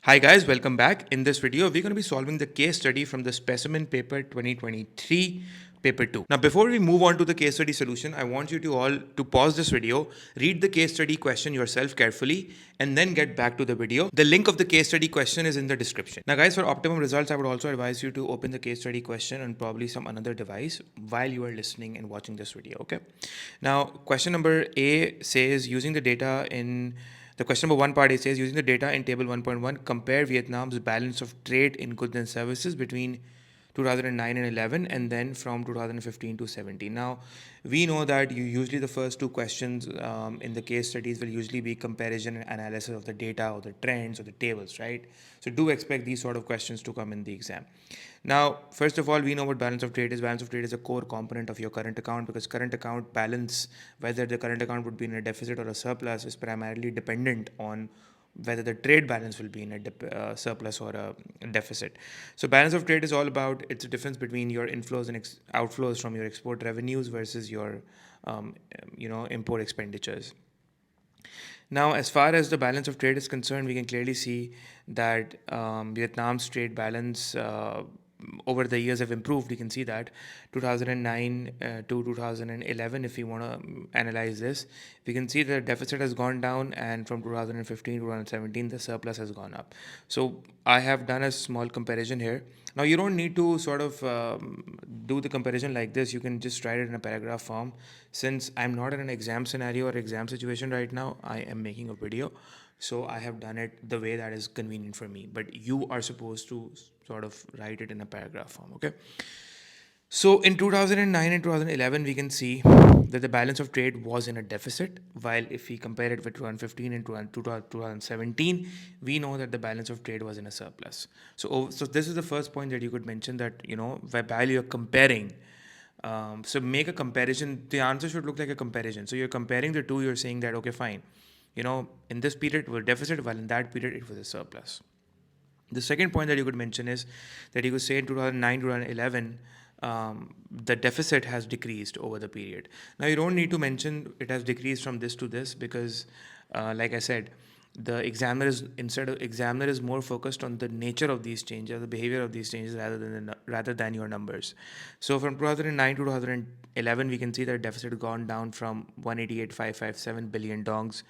Hi guys, welcome back. In this video, we're going to be solving the case study from the Specimen paper 2023, paper 2. Now, before we move on to the case study solution, I want you to all to pause this video, read the case study question yourself carefully, and then get back to the video. The link of the case study question is in the description. Now guys, for optimum results, I would also advise you to open the case study question on probably some another device while you are listening and watching this video, okay? Now, question number A says, using the data in the question number one part, it says, using the data in table 1.1, compare Vietnam's balance of trade in goods and services between 2009 and 11, and then from 2015 to 17. Now, we know that usually the first two questions in the case studies will usually be comparison and analysis of the data or the trends or the tables, right? So do expect these sort of questions to come in the exam. Now, first of all, we know what balance of trade is. Balance of trade is a core component of your current account, because current account balance, whether the current account would be in a deficit or a surplus, is primarily dependent on whether the trade balance will be in a surplus or a deficit. So balance of trade is all about, it's a difference between your inflows and outflows from your export revenues versus your import expenditures. Now, as far as the balance of trade is concerned, we can clearly see that Vietnam's trade balance over the years have improved. You can see that 2009 to 2011, if we want to analyze this, we can see the deficit has gone down, and from 2015 to 2017, the surplus has gone up. So I have done a small comparison here. Now, you don't need to sort of do the comparison like this. You can just write it in a paragraph form. Since I'm not in an exam scenario or exam situation right now, I am making a video. So I have done it the way that is convenient for me. But you are supposed to sort of write it in a paragraph form, okay? So in 2009 and 2011, we can see that the balance of trade was in a deficit, while if we compare it with 2015 and 2017, we know that the balance of trade was in a surplus. So this is the first point that you could mention, that, while you're comparing, so make a comparison. The answer should look like a comparison. So you're comparing the two, you're saying that, okay, fine, in this period it was deficit, while in that period it was a surplus. The second point that you could mention is that you could say in 2009 to 2011, the deficit has decreased over the period. Now, you don't need to mention it has decreased from this to this, because, like I said, the examiner is more focused on the nature of these changes, the behavior of these changes, rather than your numbers. So from 2009 to 2011, we can see that deficit has gone down from 188,557 billion dongs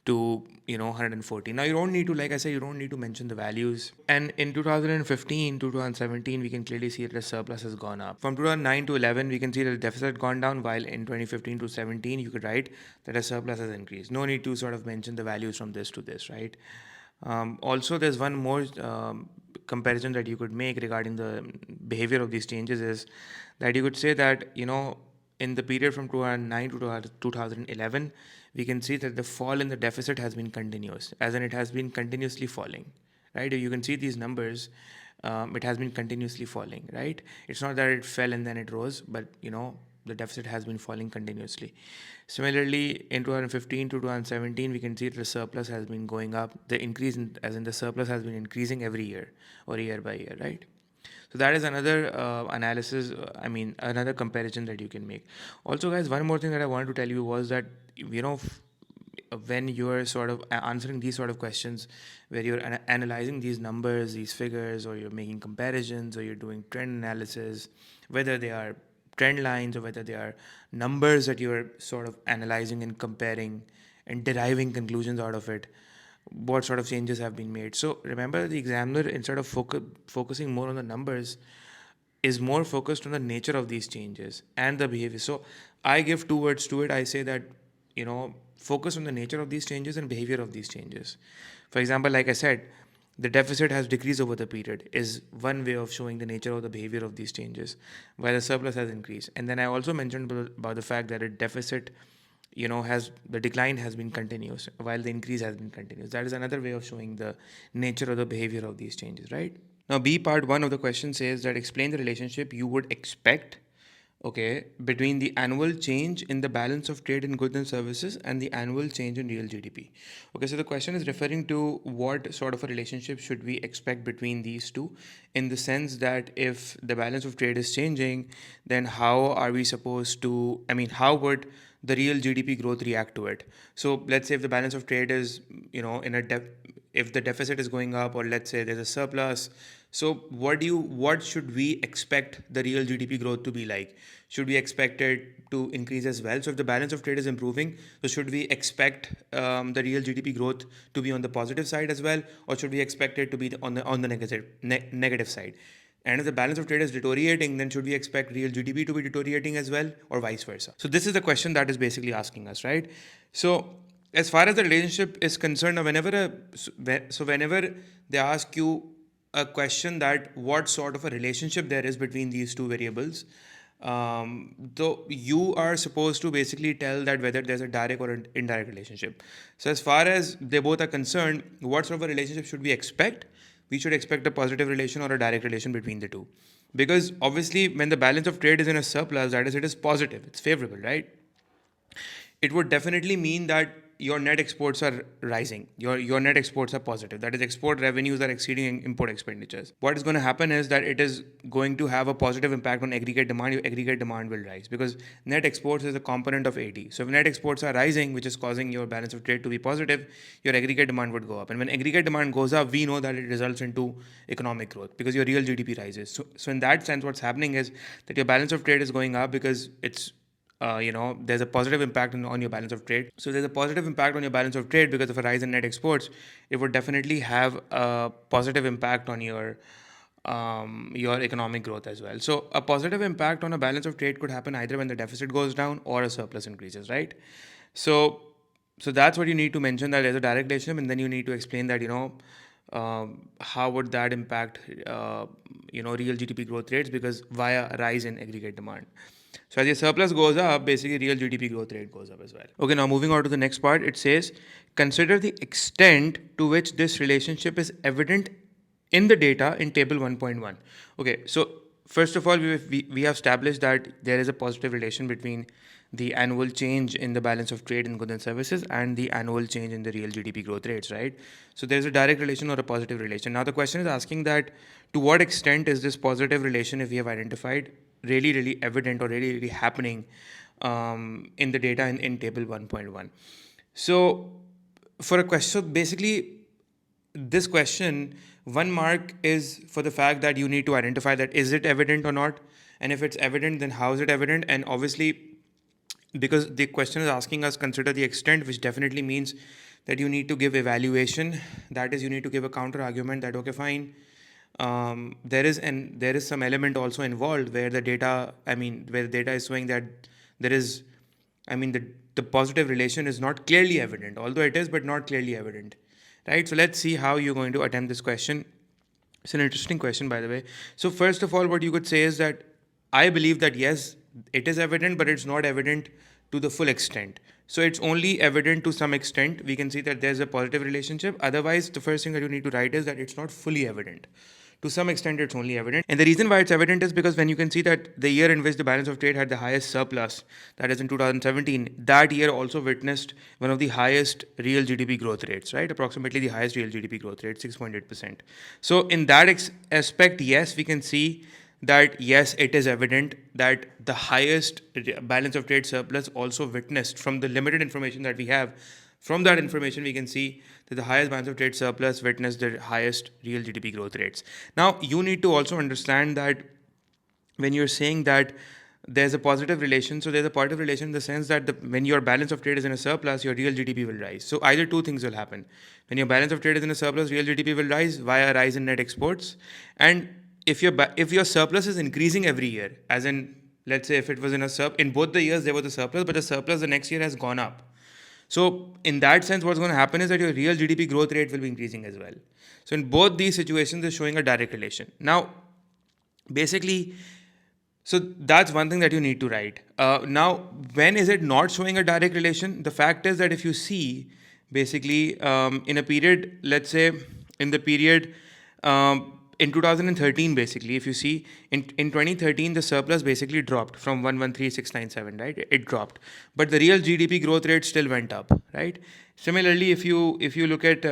to 140. Now, you don't need to, like I said, you don't need to mention the values. And in 2015 to 2017, we can clearly see that the surplus has gone up. From 2009 to 11, we can see that the deficit had gone down, while in 2015 to 17, you could write that a surplus has increased. No need to sort of mention the values from this to this, right? Also, there's one more comparison that you could make regarding the behavior of these changes, is that you could say that, in the period from 2009 to 2011, we can see that the fall in the deficit has been continuous, as in it has been continuously falling, right? You can see these numbers, it has been continuously falling, right? It's not that it fell and then it rose, but, the deficit has been falling continuously. Similarly, in 2015 to 2017, we can see that the surplus has been going up. The increase, as in the surplus, has been increasing every year or year by year, right? So that is another another comparison that you can make. Also, guys, one more thing that I wanted to tell you was that, when you're sort of answering these sort of questions, where you're analyzing these numbers, these figures, or you're making comparisons, or you're doing trend analysis, whether they are trend lines or whether they are numbers that you're sort of analyzing and comparing and deriving conclusions out of it, what sort of changes have been made. So remember, the examiner, instead of focusing more on the numbers, is more focused on the nature of these changes and the behavior. So I give two words to it. I say that, focus on the nature of these changes and behavior of these changes. For example, like I said, the deficit has decreased over the period is one way of showing the nature of the behavior of these changes, while the surplus has increased. And then I also mentioned about the fact that a deficit, has the decline has been continuous, while the increase has been continuous. That is another way of showing the nature of the behavior of these changes, right? Now, B part one of the question says that explain the relationship you would expect, okay, between the annual change in the balance of trade in goods and services and the annual change in real GDP. Okay, so the question is referring to what sort of a relationship should we expect between these two, in the sense that if the balance of trade is changing, then how are we supposed to, how would the real GDP growth react to it? So let's say if the balance of trade is, in a if the deficit is going up, or let's say there's a surplus, so what should we expect the real GDP growth to be like? Should we expect it to increase as well? So if the balance of trade is improving, so should we expect the real GDP growth to be on the positive side as well, or should we expect it to be on the negative side? And if the balance of trade is deteriorating, then should we expect real GDP to be deteriorating as well, or vice versa? So this is the question that is basically asking us, right? So as far as the relationship is concerned, whenever they ask you a question that what sort of a relationship there is between these two variables, so you are supposed to basically tell that whether there's a direct or an indirect relationship. So as far as they both are concerned, what sort of a relationship should we expect? We should expect a positive relation or a direct relation between the two. Because obviously, when the balance of trade is in a surplus, that is, it is positive, it's favorable, right? It would definitely mean that your net exports are rising. Your net exports are positive. That is, export revenues are exceeding import expenditures. What is going to happen is that it is going to have a positive impact on aggregate demand. Your aggregate demand will rise because net exports is a component of AD. So if net exports are rising, which is causing your balance of trade to be positive, your aggregate demand would go up. And when aggregate demand goes up, we know that it results into economic growth because your real GDP rises. So in that sense, what's happening is that your balance of trade is going up because it's there's a positive impact on your balance of trade. So there's a positive impact on your balance of trade because of a rise in net exports. It would definitely have a positive impact on your economic growth as well. So a positive impact on a balance of trade could happen either when the deficit goes down or a surplus increases, right? So that's what you need to mention, that there's a direct relationship, and then you need to explain that how would that impact real GDP growth rates, because via a rise in aggregate demand. So as your surplus goes up, basically real GDP growth rate goes up as well. Okay, now moving on to the next part, it says, consider the extent to which this relationship is evident in the data in table 1.1. Okay, so first of all, we have established that there is a positive relation between the annual change in the balance of trade in goods and services and the annual change in the real GDP growth rates, right? So there's a direct relation or a positive relation. Now the question is asking that to what extent is this positive relation, if we have identified, really evident or really happening in the data in table 1.1. So for a question, basically this question, 1 mark is for the fact that you need to identify that is it evident or not, and if it's evident, then how is it evident? And obviously, because the question is asking us consider the extent, which definitely means that you need to give evaluation. That is, you need to give a counter argument that okay, fine, there is some element also involved where the data is showing that there is, the positive relation is not clearly evident, although it is, but not clearly evident, right? So let's see how you're going to attempt this question. It's an interesting question, by the way. So first of all, what you could say is that I believe that yes, it is evident, but it's not evident to the full extent. So it's only evident to some extent. We can see that there's a positive relationship. Otherwise, the first thing that you need to write is that it's not fully evident. To some extent, it's only evident. And the reason why it's evident is because when you can see that the year in which the balance of trade had the highest surplus, that is in 2017, that year also witnessed one of the highest real GDP growth rates, right? Approximately the highest real GDP growth rate, 6.8%. So in that aspect, yes, we can see that yes, it is evident that the highest balance of trade surplus also witnessed, from the limited information that we have. From that information, we can see that the highest balance of trade surplus witnessed the highest real GDP growth rates. Now, you need to also understand that when you're saying that there's a positive relation, so there's a positive relation in the sense that when your balance of trade is in a surplus, your real GDP will rise. So either two things will happen. When your balance of trade is in a surplus, real GDP will rise via a rise in net exports. And if your surplus is increasing every year, as in, let's say if it was in both the years there was a surplus, but the surplus the next year has gone up. So in that sense, what's going to happen is that your real GDP growth rate will be increasing as well. So in both these situations, it's showing a direct relation. Now, basically, so that's one thing that you need to write. Now, when is it not showing a direct relation? The fact is that if you see, basically, in a period, let's say in the period in 2013, basically, if you see, in 2013, the surplus basically dropped from 113,697, right? It dropped. But the real GDP growth rate still went up, right? Similarly, if you look at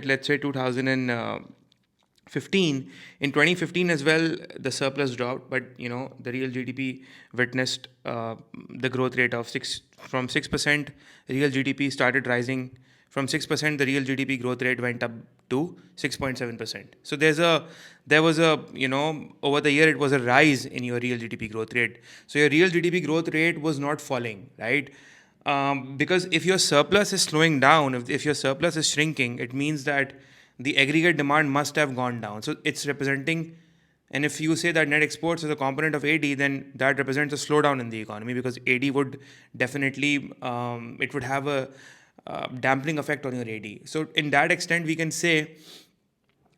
let's say 2015, in 2015 as well, the surplus dropped, but the real GDP witnessed the growth rate of 6%. Real GDP started rising From 6%, the real GDP growth rate went up to 6.7%. So there was a, over the year, it was a rise in your real GDP growth rate. So your real GDP growth rate was not falling, right? Because if your surplus is slowing down, if your surplus is shrinking, it means that the aggregate demand must have gone down. So it's representing, and if you say that net exports is a component of AD, then that represents a slowdown in the economy, because AD would definitely, it would have a dampening effect on your AD. So in that extent, we can say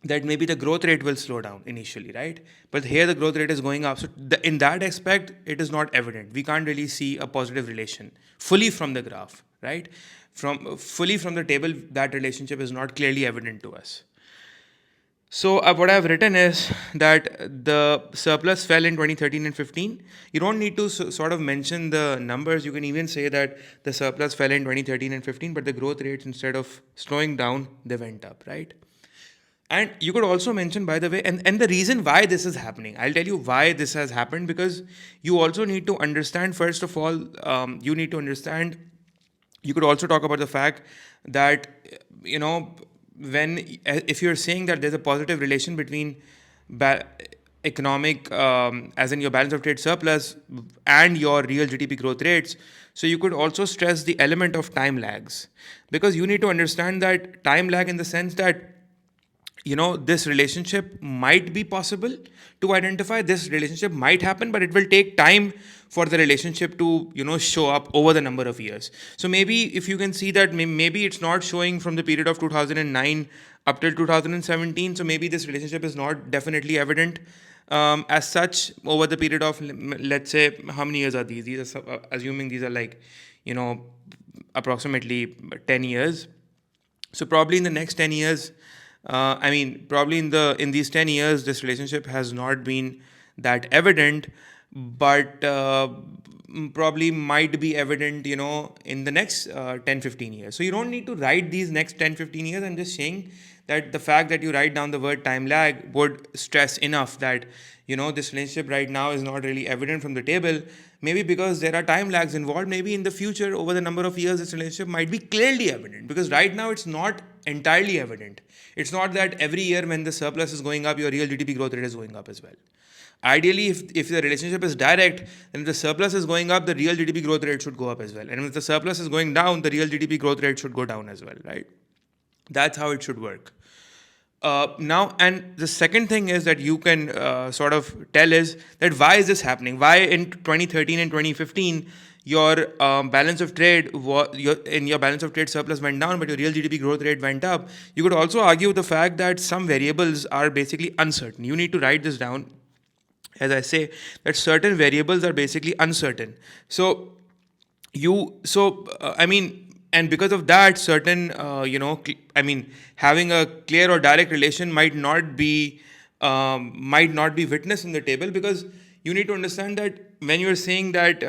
that maybe the growth rate will slow down initially, right? But here the growth rate is going up. So in that aspect, it is not evident. We can't really see a positive relation fully from the graph, right? Fully from the table, that relationship is not clearly evident to us. So what I've written is that the surplus fell in 2013 and 15. You don't need to sort of mention the numbers. You can even say that the surplus fell in 2013 and 15, but the growth rates, instead of slowing down, they went up, right? And you could also mention, by the way, and the reason why this is happening, I'll tell you why this has happened, because you also need to understand, first of all, you need to understand, you could also talk about the fact that, if you're saying that there's a positive relation between economic, as in your balance of trade surplus, and your real GDP growth rates, so you could also stress the element of time lags, because you need to understand that time lag, in the sense that, this relationship might be possible to identify. This relationship might happen, but it will take time for the relationship to, show up over the number of years. So maybe if you can see that maybe it's not showing from the period of 2009 up till 2017. So maybe this relationship is not definitely evident as such over the period of, let's say, how many years are these? These are, assuming these are like, approximately 10 years. So probably in the next 10 years, probably in these 10 years, this relationship has not been that evident, but probably might be evident, in the next 10-15 years. So you don't need to write these next 10-15 years. I'm just saying that the fact that you write down the word time lag would stress enough that, this relationship right now is not really evident from the table. Maybe because there are time lags involved. Maybe in the future, over the number of years, this relationship might be clearly evident, because right now it's not entirely evident. It's not that every year when the surplus is going up, your real GDP growth rate is going up as well. Ideally, if the relationship is direct, then if the surplus is going up, the real GDP growth rate should go up as well. And if the surplus is going down, the real GDP growth rate should go down as well, right? That's how it should work. Now, and the second thing is that you can sort of tell is that why is this happening? Why in 2013 and 2015 your balance of trade your balance of trade surplus went down, but your real GDP growth rate went up? You could also argue the fact that some variables are basically uncertain. You need to write this down, as I say, that certain variables are basically uncertain. So and because of that, certain, having a clear or direct relation might not be witnessed in the table, because you need to understand that when you're saying that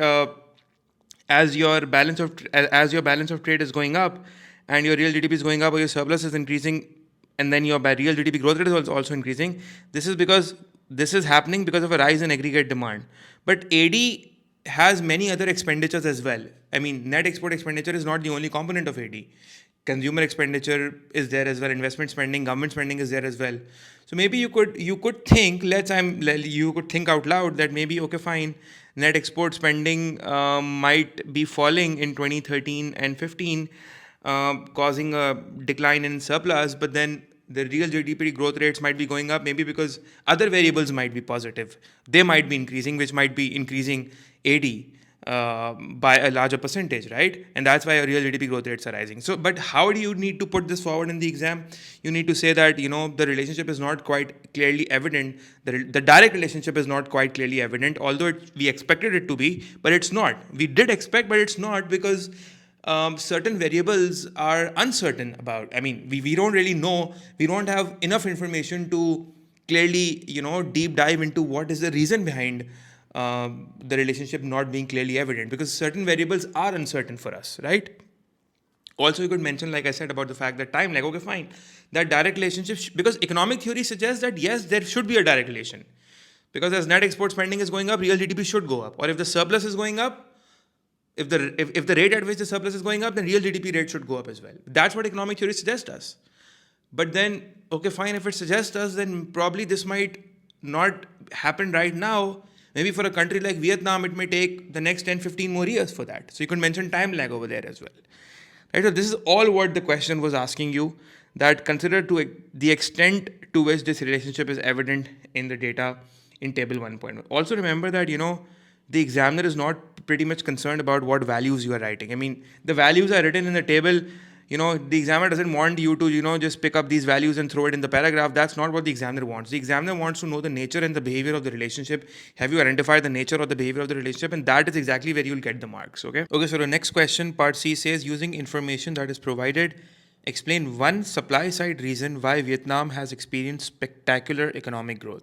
as your balance of trade is going up and your real GDP is going up, or your surplus is increasing, and then your real GDP growth rate is also increasing, this is happening because of a rise in aggregate demand. But AD has many other expenditures as well. Net export expenditure is not the only component of AD. Consumer expenditure is there as well. Investment spending, government spending is there as well. So maybe you could think, you could think out loud that maybe, okay, fine, net export spending might be falling in 2013 and 15, causing a decline in surplus, but then the real GDP growth rates might be going up, maybe because other variables might be positive. They might be increasing, which might be increasing AD by a larger percentage, right? And that's why your real GDP growth rates are rising. So, but how do you need to put this forward in the exam? You need to say that, the relationship is not quite clearly evident. The direct relationship is not quite clearly evident, although we expected it to be, but it's not. We did expect, but it's not, because certain variables are uncertain about. We don't really know. We don't have enough information to clearly, deep dive into what is the reason behind the relationship not being clearly evident, because certain variables are uncertain for us, right? Also, you could mention, like I said, about the fact that time lag. Okay, fine. That direct relationship, because economic theory suggests that yes, there should be a direct relation. Because as net export spending is going up, real GDP should go up. Or if the surplus is going up, if the rate at which the surplus is going up, then real GDP rate should go up as well. That's what economic theory suggests us. But then, okay, fine, if it suggests us, then probably this might not happen right now. Maybe for a country like Vietnam, it may take the next 10, 15 more years for that. So you could mention time lag over there as well. Right? So this is all what the question was asking you, that consider to the extent to which this relationship is evident in the data in table 1.1. Also remember that, the examiner is not pretty much concerned about what values you are writing. I mean, the values are written in the table. The examiner doesn't want you to, just pick up these values and throw it in the paragraph. That's not what the examiner wants. The examiner wants to know the nature and the behavior of the relationship. Have you identified the nature or the behavior of the relationship? And that is exactly where you'll get the marks, okay? Okay, so the next question, part C, says, using information that is provided, explain one supply side reason why Vietnam has experienced spectacular economic growth.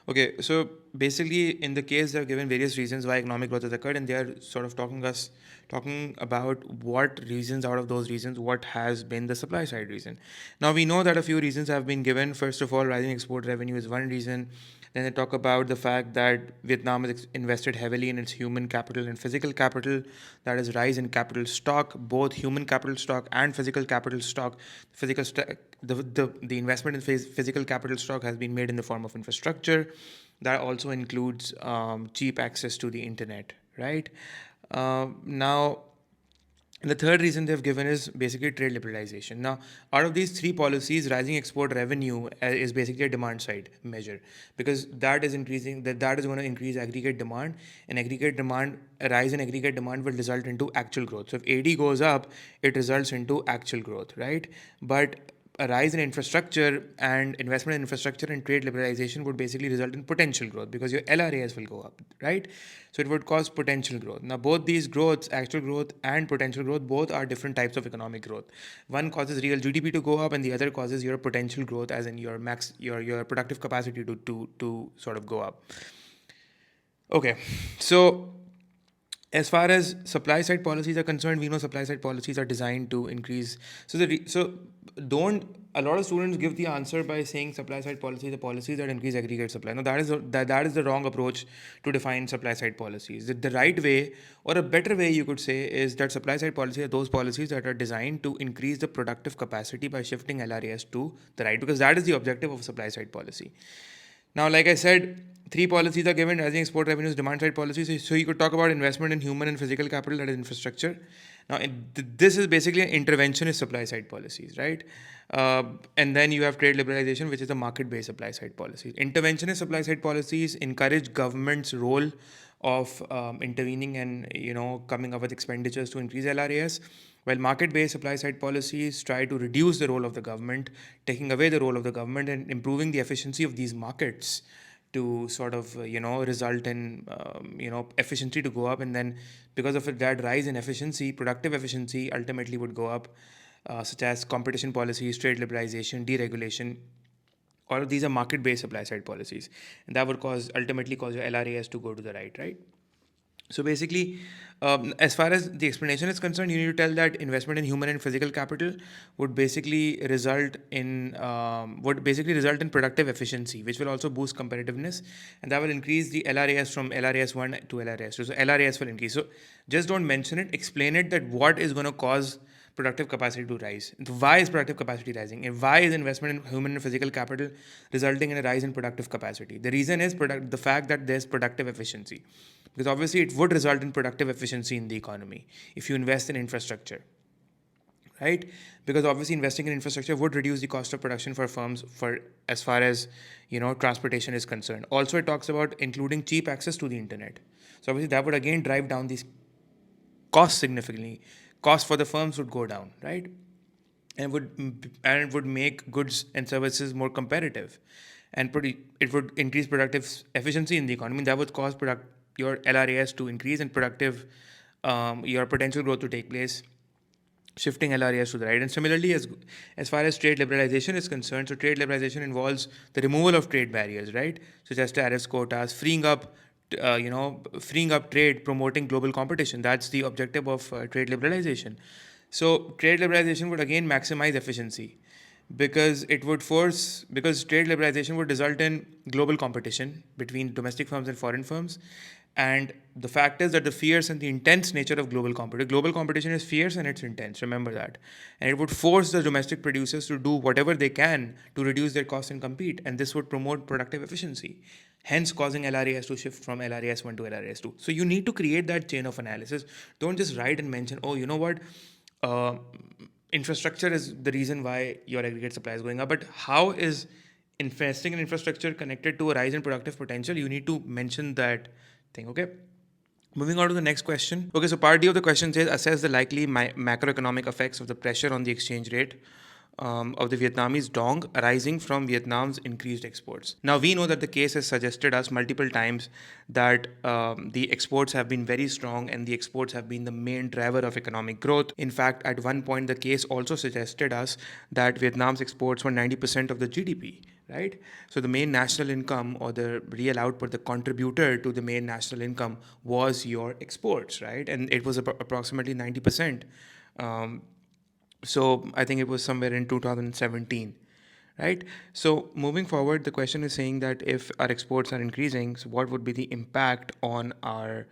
Okay, so basically in the case they have given various reasons why economic growth has occurred, and they are sort of talking about what reasons out of those reasons, what has been the supply side reason. Now we know that a few reasons have been given. First of all, rising export revenue is one reason. Then they talk about the fact that Vietnam has invested heavily in its human capital and physical capital. That is rise in capital stock, both human capital stock and physical capital stock. The investment in physical capital stock has been made in the form of infrastructure. That also includes cheap access to the internet, right? Now, the third reason they've given is basically trade liberalization. Now, out of these three policies, rising export revenue is basically a demand side measure, because that is increasing, that is going to increase aggregate demand, and a rise in aggregate demand will result into actual growth. So if AD goes up, it results into actual growth, right? But a rise in infrastructure and investment in infrastructure and trade liberalization would basically result in potential growth, because your LRAS will go up, right? So it would cause potential growth. Now, both these growths, actual growth and potential growth, both are different types of economic growth. One causes real GDP to go up, and the other causes your potential growth, as in your your productive capacity to sort of go up. Okay, so as far as supply side policies are concerned, we know supply side policies are designed to increase. So don't a lot of students give the answer by saying supply side policies are policies that increase aggregate supply. Now that is the wrong approach to define supply side policies. The right way, or a better way you could say, is that supply side policies are those policies that are designed to increase the productive capacity by shifting LRAS to the right, because that is the objective of supply side policy. Now, like I said, three policies are given: rising export revenues, demand side policies. So you could talk about investment in human and physical capital, that is infrastructure. Now, this is basically an interventionist supply side policies, right? And then you have trade liberalization, which is a market-based supply side policy. Interventionist supply side policies encourage government's role of intervening and coming up with expenditures to increase LRAS, while market-based supply side policies try to reduce the role of the government, taking away the role of the government and improving the efficiency of these markets to sort of result in efficiency to go up, and then because of it, that rise in efficiency, productive efficiency, ultimately would go up, such as competition policies, trade liberalization, deregulation. All of these are market-based supply side policies, and that would ultimately cause your LRAS to go to the right? So basically, as far as the explanation is concerned, you need to tell that investment in human and physical capital would basically result in productive efficiency, which will also boost competitiveness, and that will increase the LRAS from LRAS 1 to LRAS 2. So LRAS will increase. So just don't mention it. Explain it, that what is going to cause productive capacity to rise. Why is productive capacity rising? And why is investment in human and physical capital resulting in a rise in productive capacity? The reason is the fact that there's productive efficiency. Because obviously it would result in productive efficiency in the economy if you invest in infrastructure, right? Because obviously investing in infrastructure would reduce the cost of production for firms, for as far as transportation is concerned. Also, it talks about including cheap access to the internet. So obviously that would again drive down these costs significantly. Costs for the firms would go down, right? And it would make goods and services more competitive, and it would increase productive efficiency in the economy. That would cause your LRAS to increase and your potential growth to take place, shifting LRAS to the right. And similarly, as far as trade liberalization is concerned, so trade liberalization involves the removal of trade barriers, right? Such as tariffs, quotas, freeing up trade, promoting global competition. That's the objective of trade liberalization. So trade liberalization would again maximize efficiency, because because trade liberalization would result in global competition between domestic firms and foreign firms. And the fact is that the fierce and the intense nature of global competition is fierce and it's intense, remember that. And it would force the domestic producers to do whatever they can to reduce their costs and compete, and this would promote productive efficiency, hence causing LRAS to shift from LRAS1 to LRAS2. So you need to create that chain of analysis. Don't just write and mention, oh, you know what, uh, infrastructure is the reason why your aggregate supply is going up. But how is investing in infrastructure connected to a rise in productive potential? You need to mention that thing, okay? Moving on to the next question. Okay, so part D of the question says assess the likely macroeconomic effects of the pressure on the exchange rate of the Vietnamese dong arising from Vietnam's increased exports. Now, we know that the case has suggested us multiple times that the exports have been very strong and the exports have been the main driver of economic growth. In fact, at one point, the case also suggested us that Vietnam's exports were 90% of the GDP, right? So the main national income or the real output, the contributor to the main national income was your exports, right? And it was approximately 90%. So I think it was somewhere in 2017, right? So moving forward, the question is saying that if our exports are increasing, so what would be the impact on our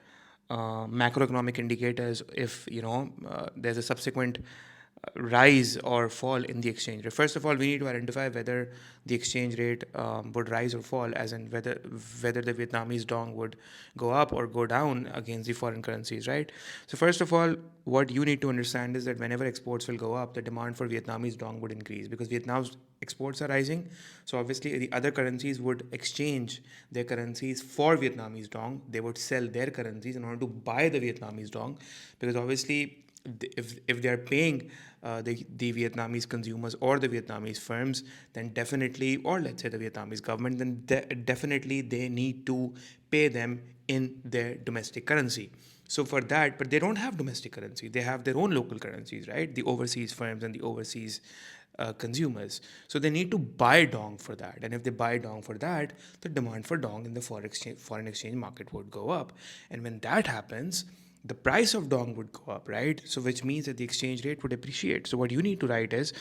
macroeconomic indicators if there's a subsequent rise or fall in the exchange rate? First of all, we need to identify whether the exchange rate would rise or fall, as in whether the Vietnamese dong would go up or go down against the foreign currencies, right? So first of all, what you need to understand is that whenever exports will go up, the demand for Vietnamese dong would increase because Vietnam's exports are rising. So obviously, the other currencies would exchange their currencies for Vietnamese dong. They would sell their currencies in order to buy the Vietnamese dong, because obviously, if they're paying the Vietnamese consumers or the Vietnamese firms, then definitely, or let's say the Vietnamese government, then definitely they need to pay them in their domestic currency. So for that, but they don't have domestic currency. They have their own local currencies, right? The overseas firms and the overseas consumers. So they need to buy dong for that. And if they buy dong for that, the demand for dong in the foreign exchange market would go up. And when that happens, the price of dong would go up, right? So which means that the exchange rate would appreciate. So what you need to write is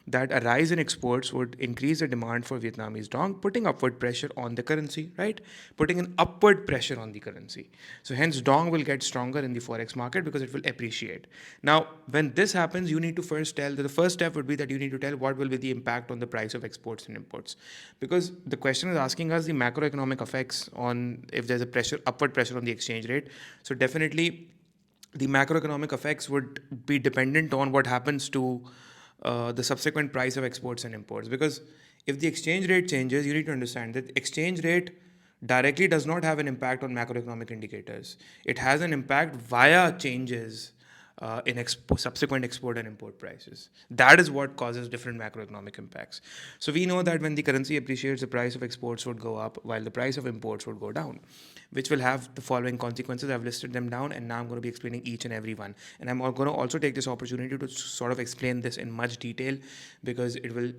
that a rise in exports would increase the demand for Vietnamese dong, putting upward pressure on the currency, right? Putting an upward pressure on the currency. So hence dong will get stronger in the forex market because it will appreciate. Now, when this happens, you need to first tell that the first step would be that you need to tell what will be the impact on the price of exports and imports. Because the question is asking us the macroeconomic effects on if there's a upward pressure on the exchange rate. So definitely the macroeconomic effects would be dependent on what happens to the subsequent price of exports and imports. Because if the exchange rate changes, you need to understand that exchange rate directly does not have an impact on macroeconomic indicators. It has an impact via changes in subsequent export and import prices. That is what causes different macroeconomic impacts. So we know that when the currency appreciates, the price of exports would go up while the price of imports would go down, which will have the following consequences. I've listed them down, and now I'm going to be explaining each and every one. And I'm going to also take this opportunity to sort of explain this in much detail, because it will,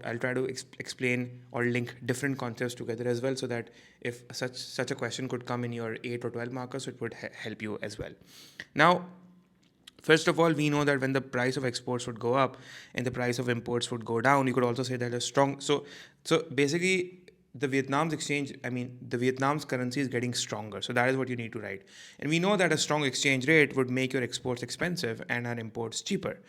I'll try to explain or link different concepts together as well, so that if such a question could come in your 8 or 12 markers, it would help you as well. Now, first of all, we know that when the price of exports would go up and the price of imports would go down, you could also say that a strong. So basically, the Vietnam's currency is getting stronger. So that is what you need to write. And we know that a strong exchange rate would make your exports expensive and our imports cheaper.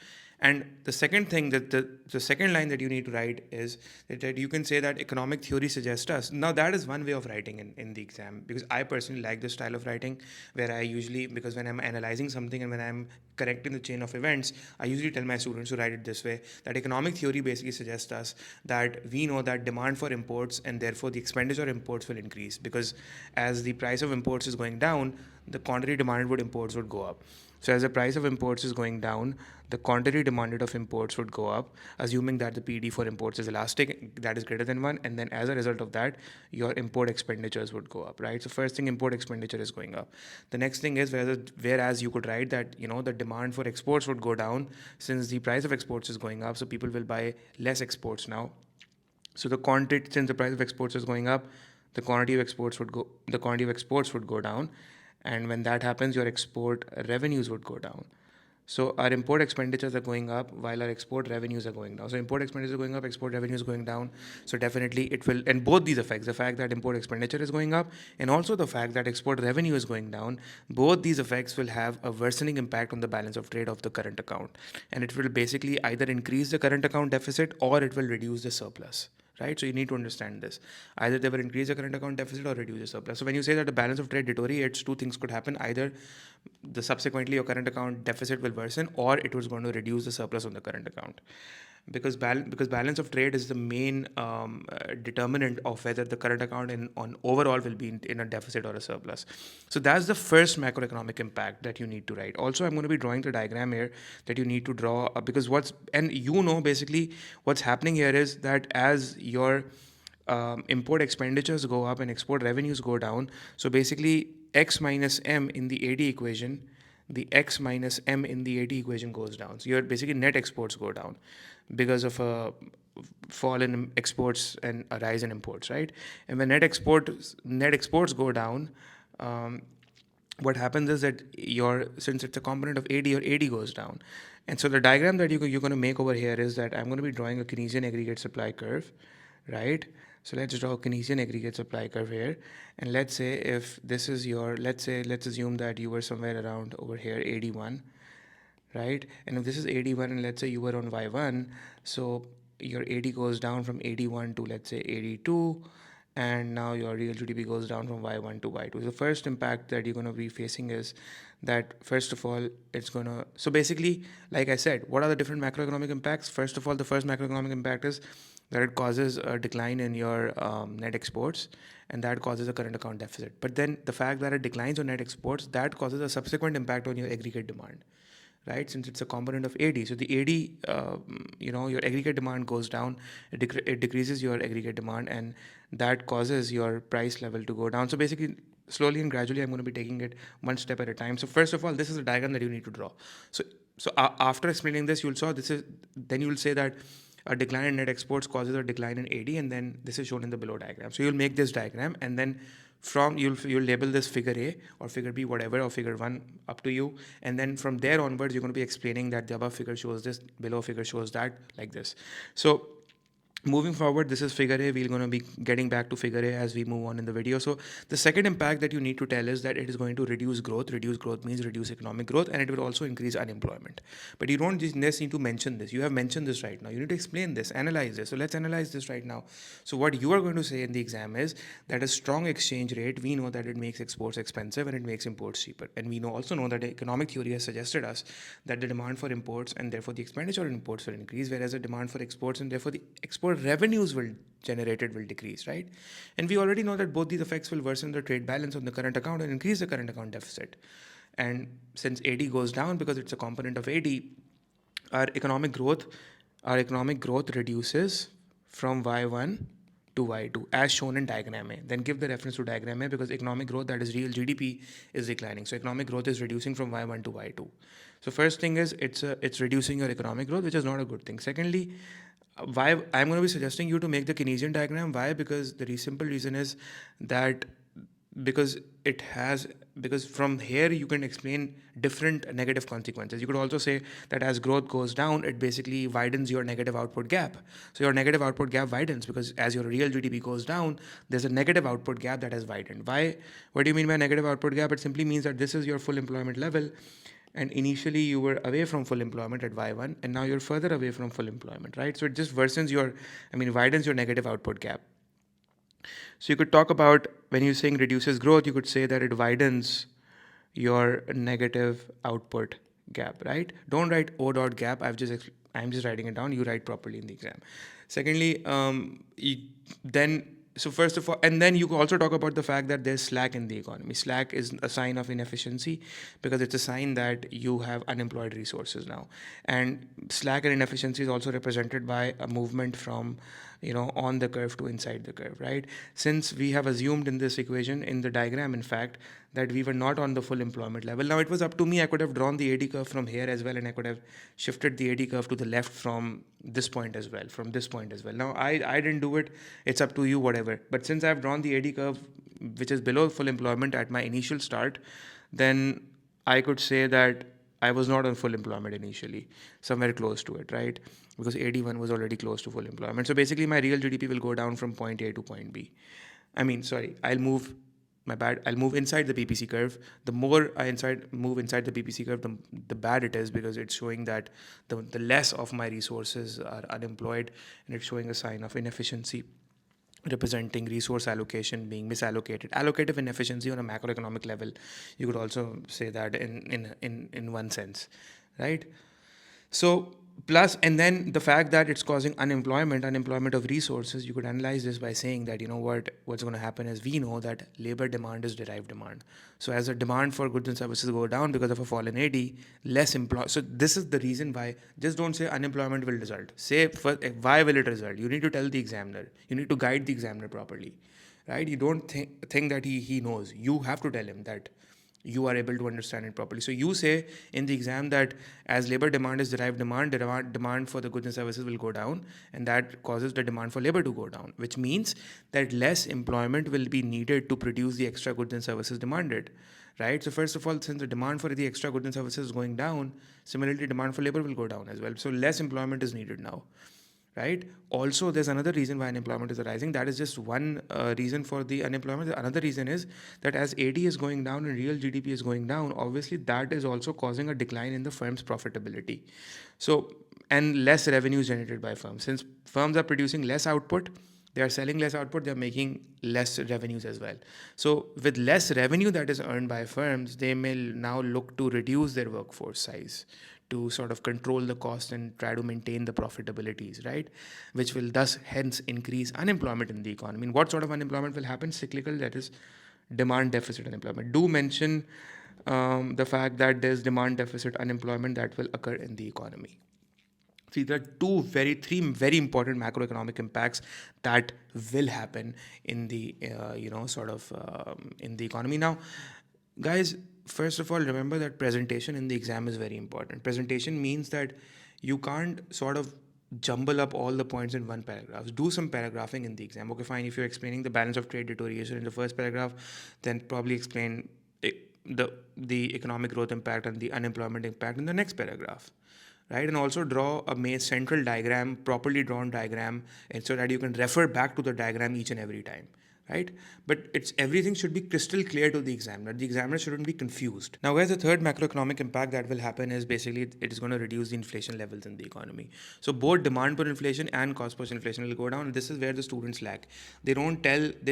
And the second thing that the second line that you need to write is that you can say that economic theory suggests us. Now that is one way of writing in the exam, because I personally like this style of writing, where I usually, because when I'm analyzing something and when I'm correcting the chain of events, I usually tell my students to write it this way, that economic theory basically suggests us that we know that demand for imports and therefore the expenditure of imports will increase, because as the price of imports is going down, the quantity demanded for imports would go up. So as the price of imports is going down, the quantity demanded of imports would go up, assuming that the PD for imports is elastic, that is greater than 1. And then as a result of that, your import expenditures would go up, right? So first thing, import expenditure is going up. The next thing is, whereas you could write that, the demand for exports would go down since the price of exports is going up. So people will buy less exports now. So since the price of exports is going up, the quantity of exports would go down. And when that happens, your export revenues would go down. So our import expenditures are going up while our export revenues are going down. So import expenditures are going up, export revenues going down. So definitely it will, and both these effects, the fact that import expenditure is going up and also the fact that export revenue is going down, both these effects will have a worsening impact on the balance of trade of the current account. And it will basically either increase the current account deficit or it will reduce the surplus. Right, so you need to understand this. Either they will increase the current account deficit or reduce the surplus. So when you say that the balance of trade deteriorates, two things could happen: either the subsequently your current account deficit will worsen, or it was going to reduce the surplus on the current account, because balance of trade is the main determinant of whether the current account on overall will be in a deficit or a surplus. So that's the first macroeconomic impact that you need to write. Also, I'm going to be drawing the diagram here that you need to draw, because basically what's happening here is that as your import expenditures go up and export revenues go down, so basically x minus m in the AD equation, the x minus m in the AD equation goes down. So your basically net exports go down because of a fall in exports and a rise in imports, right? And when net exports go down, what happens is that since it's a component of AD, your AD goes down. And so the diagram that you're going to make over here is that I'm going to be drawing a Keynesian aggregate supply curve, right? So let's draw a Keynesian aggregate supply curve here. And let's say if this is let's assume that you were somewhere around over here, 81, right? And if this is 81 and let's say you were on Y1, so your AD goes down from 81 to let's say 82, and now your real GDP goes down from Y1 to Y2. So the first impact that you're going to be facing is that, first of all, so basically, like I said, what are the different macroeconomic impacts? First of all, the first macroeconomic impact is that it causes a decline in your net exports, and that causes a current account deficit. But then the fact that it declines on net exports, that causes a subsequent impact on your aggregate demand, right? Since it's a component of AD. So the AD, your aggregate demand goes down, it decreases your aggregate demand, and that causes your price level to go down. So basically, slowly and gradually, I'm going to be taking it one step at a time. So first of all, this is a diagram that you need to draw. After explaining this, then you'll say that a decline in net exports causes a decline in AD, and then this is shown in the below diagram. So you'll make this diagram, and then you'll label this figure A or figure B, whatever, or figure 1, up to you. And then from there onwards, you're going to be explaining that the above figure shows this, below figure shows that, like this. So moving forward, this is figure A. We're going to be getting back to figure A as we move on in the video. So the second impact that you need to tell is that it is going to reduce growth. Reduce growth means reduce economic growth, and it will also increase unemployment. But you don't just need to mention this. You have mentioned this right now. You need to explain this, analyze this. So let's analyze this right now. So what you are going to say in the exam is that a strong exchange rate, we know that it makes exports expensive and it makes imports cheaper. And we also know that economic theory has suggested us that the demand for imports and therefore the expenditure on imports will increase, whereas the demand for exports and therefore the export revenues will decrease, right? And we already know that both these effects will worsen the trade balance on the current account and increase the current account deficit. And since AD goes down because it's a component of AD, our economic growth reduces from Y1 to Y2 as shown in diagram A. Then give the reference to diagram A, because economic growth, that is real GDP, is declining. So economic growth is reducing from Y1 to Y2. So first thing is it's reducing your economic growth, which is not a good thing. Secondly, why I'm going to be suggesting you to make the Keynesian diagram. Why? Because the simple reason is that because from here you can explain different negative consequences. You could also say that as growth goes down, it basically widens your negative output gap. So your negative output gap widens because as your real GDP goes down, there's a negative output gap that has widened. Why? What do you mean by negative output gap? It simply means that this is your full employment level, and initially you were away from full employment at Y1, and now you're further away from full employment, right? So it just widens your negative output gap. So you could talk about, when you're saying reduces growth, you could say that it widens your negative output gap, right? Don't write O dot gap. I'm just writing it down. You write properly in the exam. Secondly, so first of all, and then you also talk about the fact that there's slack in the economy. Slack is a sign of inefficiency because it's a sign that you have unemployed resources now. And slack and inefficiency is also represented by a movement from, on the curve to inside the curve, right? Since we have assumed in this equation, in the diagram, in fact, that we were not on the full employment level. Now it was up to me. I could have drawn the AD curve from here as well, and I could have shifted the AD curve to the left from this point as well, Now I didn't do it. It's up to you, whatever. But since I've drawn the AD curve, which is below full employment at my initial start, then I could say that I was not on full employment initially, somewhere close to it, right? Because 81 was already close to full employment. So basically, my real GDP will go down from point A to point B. I'll move. My bad. I'll move inside the PPC curve. The more I move inside the PPC curve, the bad it is, because it's showing that the less of my resources are unemployed, and it's showing a sign of inefficiency, representing resource allocation being misallocated. Allocative inefficiency on a macroeconomic level, you could also say that in one sense, right? So plus, and then the fact that it's causing unemployment of resources, you could analyze this by saying that, what's going to happen is, we know that labor demand is derived demand. So as the demand for goods and services go down because of a fall in AD, less employ. So this is the reason why. Just don't say unemployment will result. Say why will it result. You need to tell the examiner. You need to guide the examiner properly, right? You don't think that he knows. You have to tell him that you are able to understand it properly. So you say in the exam that as labor demand is derived demand, demand for the goods and services will go down, and that causes the demand for labor to go down, which means that less employment will be needed to produce the extra goods and services demanded, right? So first of all, since the demand for the extra goods and services is going down, similarly demand for labor will go down as well. So less employment is needed now, right? Also, there's another reason why unemployment is rising. That is just one reason for the unemployment. Another reason is that as AD is going down and real GDP is going down, obviously that is also causing a decline in the firm's profitability. So, and less revenue is generated by firms. Since firms are producing less output, they are selling less output, they are making less revenues as well. So with less revenue that is earned by firms, they may now look to reduce their workforce size to sort of control the cost and try to maintain the profitabilities, right? Which will thus hence increase unemployment in the economy. And what sort of unemployment will happen? Cyclical, that is demand deficit unemployment. Do mention the fact that there's demand deficit unemployment that will occur in the economy. See, there are three very important macroeconomic impacts that will happen in the, in the economy. Now, guys, first of all, remember that presentation in the exam is very important. Presentation means that you can't sort of jumble up all the points in one paragraph. Do some paragraphing in the exam. Okay, fine. If you're explaining the balance of trade deterioration in the first paragraph, then probably explain the economic growth impact and the unemployment impact in the next paragraph, right? And also draw a central diagram, properly drawn diagram, and so that you can refer back to the diagram each and every time, right? But everything should be crystal clear to the examiner. The examiner shouldn't be confused. Now, where's the third macroeconomic impact that will happen is basically it is going to reduce the inflation levels in the economy. So both demand push inflation and cost push inflation will go down. This is where the students lack. They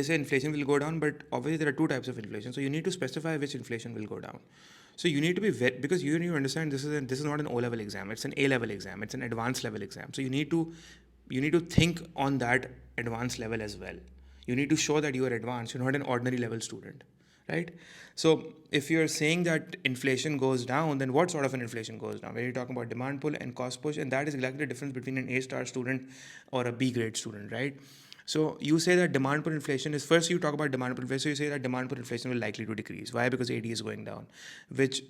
say inflation will go down, but obviously there are two types of inflation. So you need to specify which inflation will go down. So you need to be because you need to understand this is not an O-level exam. It's an A-level exam. It's an advanced level exam. So you need to think on that advanced level as well. You need to show that you are advanced. You're not an ordinary level student, right? So if you're saying that inflation goes down, then what sort of an inflation goes down? When you're talking about demand pull and cost push, and that is exactly the difference between an A-star student or a B-grade student, right? So you say that demand pull inflation is, first you talk about demand pull inflation, so you say that demand pull inflation will likely to decrease. Why? Because AD is going down, which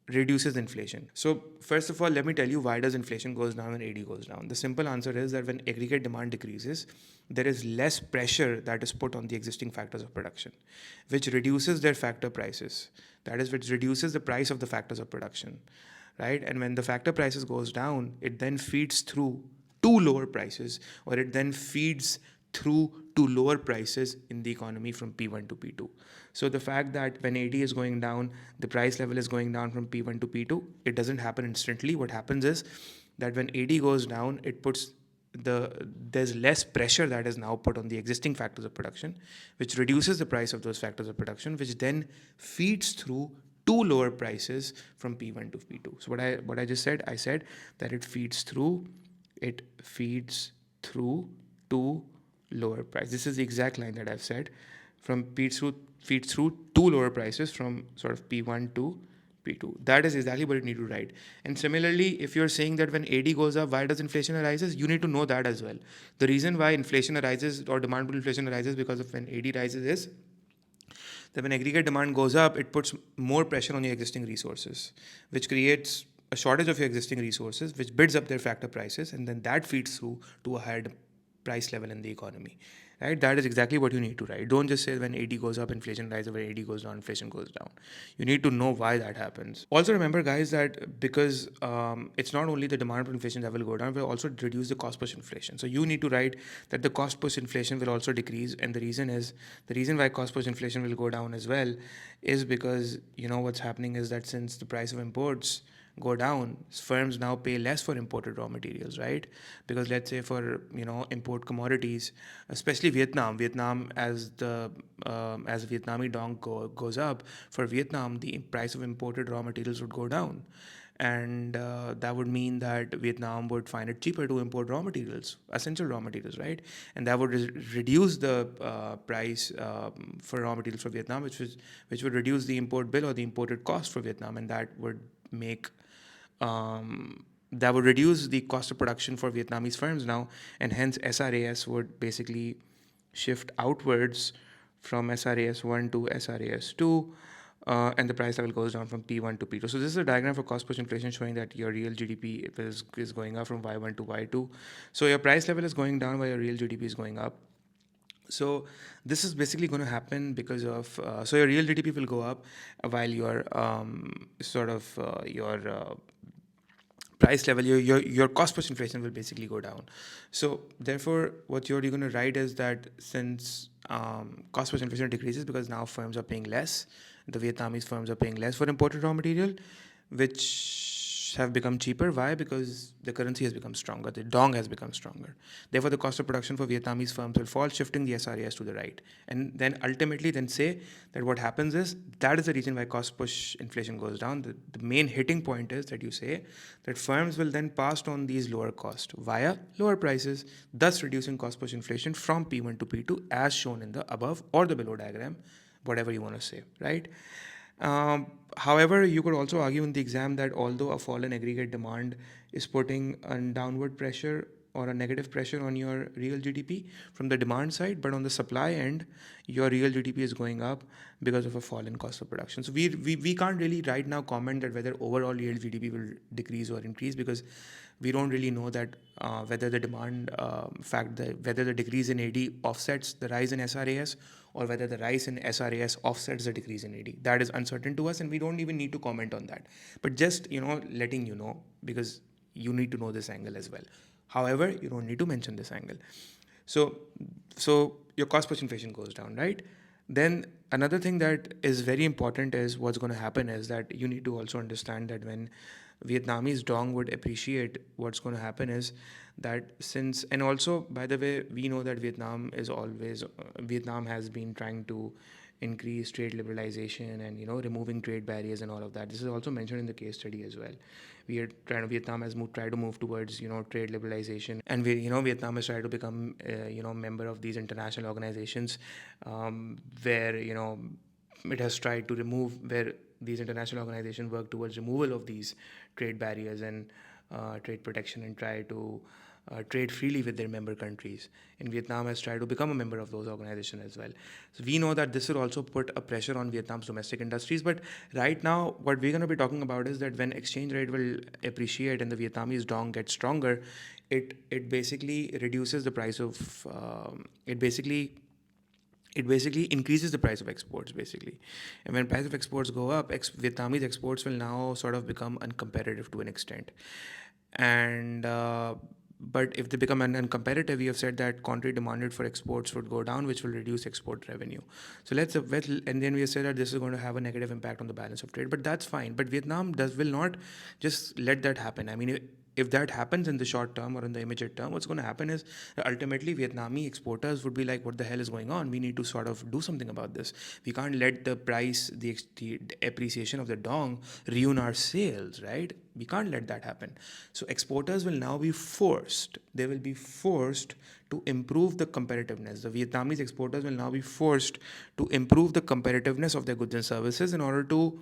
reduces inflation. So first of all, let me tell you why does inflation goes down when AD goes down. The simple answer is that when aggregate demand decreases, there is less pressure that is put on the existing factors of production, which reduces their factor prices. That is, which reduces the price of the factors of production, right? And when the factor prices goes down, it then feeds through to lower prices, or it then feeds through to lower prices in the economy from P1 to P2. So the fact that when AD is going down, the price level is going down from P1 to P2, it doesn't happen instantly. What happens is that when AD goes down, there's less pressure that is now put on the existing factors of production, which reduces the price of those factors of production, which then feeds through to lower prices from P1 to P2. So what I just said, I said that it feeds through to lower price. This is the exact line that I've said. Feeds through to lower prices from sort of P1 to P2. That is exactly what you need to write. And similarly, if you're saying that when AD goes up, why does inflation arises? You need to know that as well. The reason why inflation arises or demand pull inflation arises because of when AD rises is that when aggregate demand goes up, it puts more pressure on your existing resources, which creates a shortage of your existing resources, which bids up their factor prices, and then that feeds through to a higher price level in the economy. right? That is exactly what you need to write. Don't just say when AD goes up, inflation rises, when AD goes down, inflation goes down. You need to know why that happens. Also remember, guys, that because it's not only the demand for inflation that will go down, will also reduce the cost push inflation. So you need to write that the cost push inflation will also decrease, and the reason why cost push inflation will go down as well is because what's happening is that since the price of imports go down, firms now pay less for imported raw materials, right? Because let's say for import commodities, especially Vietnam as Vietnamese dong goes up, for Vietnam the price of imported raw materials would go down, and that would mean that Vietnam would find it cheaper to import raw materials, essential raw materials, right? And that would reduce the price for raw materials for Vietnam, which would reduce the import bill or the imported cost for Vietnam, and make that would reduce the cost of production for Vietnamese firms now, and hence SRAS would basically shift outwards from SRAS 1 to SRAS 2, and the price level goes down from P1 to P2. So this is a diagram for cost push inflation showing that your real GDP is going up from Y1 to Y2. So your price level is going down while your real GDP is going up. So this is basically going to happen because of so your real GDP will go up while your your price level, your cost push inflation will basically go down. So therefore, what you're going to write is that since cost push inflation decreases because now firms are paying less, the Vietnamese firms are paying less for imported raw material, which have become cheaper. Why? Because the currency has become stronger, the dong has become stronger. Therefore, the cost of production for Vietnamese firms will fall, shifting the SRAS to the right. And then ultimately, then say that what happens is that is the reason why cost push inflation goes down. The main hitting point is that you say that firms will then pass on these lower costs via lower prices, thus reducing cost push inflation from P1 to P2, as shown in the above or the below diagram, whatever you want to say, right? However, you could also argue in the exam that although a fall in aggregate demand is putting a downward pressure or a negative pressure on your real GDP from the demand side, but on the supply end, your real GDP is going up because of a fall in cost of production. So we can't really right now comment that whether overall real GDP will decrease or increase, because we don't really know that whether the demand whether the decrease in AD offsets the rise in SRAS, or whether the rise in SRAS offsets the decrease in AD. That is uncertain to us, and we don't even need to comment on that. But just letting you know, because you need to know this angle as well. However, you don't need to mention this angle. So your cost push inflation goes down, right? Then another thing that is very important is what's going to happen is that you need to also understand that when Vietnamese dong would appreciate, what's going to happen is that since, and also by the way, we know that Vietnam has been trying to increase trade liberalization and removing trade barriers and all of that. This is also mentioned in the case study as well. Vietnam has tried to move towards trade liberalization, and Vietnam has tried to become member of these international organizations, where it has tried to remove, where these international organizations work towards removal of these trade barriers and trade protection, and try to trade freely with their member countries. And Vietnam has tried to become a member of those organizations as well. So we know that this will also put a pressure on Vietnam's domestic industries. But right now, what we're going to be talking about is that when exchange rate will appreciate and the Vietnamese dong gets stronger, it basically reduces the price of it basically increases the price of exports, basically. And when price of exports go up, Vietnamese exports will now sort of become uncompetitive to an extent. And but if they become uncompetitive, we have said that quantity demanded for exports would go down, which will reduce export revenue. So and then we have said that this is going to have a negative impact on the balance of trade, but that's fine. But Vietnam will not just let that happen. I mean, if that happens in the short term or in the immediate term, what's going to happen is that ultimately Vietnamese exporters would be like, what the hell is going on? We need to sort of do something about this. We can't let the price, the appreciation of the dong ruin our sales, right? We can't let that happen. So exporters will now be forced, to improve the competitiveness. The Vietnamese exporters will now be forced to improve the competitiveness of their goods and services in order to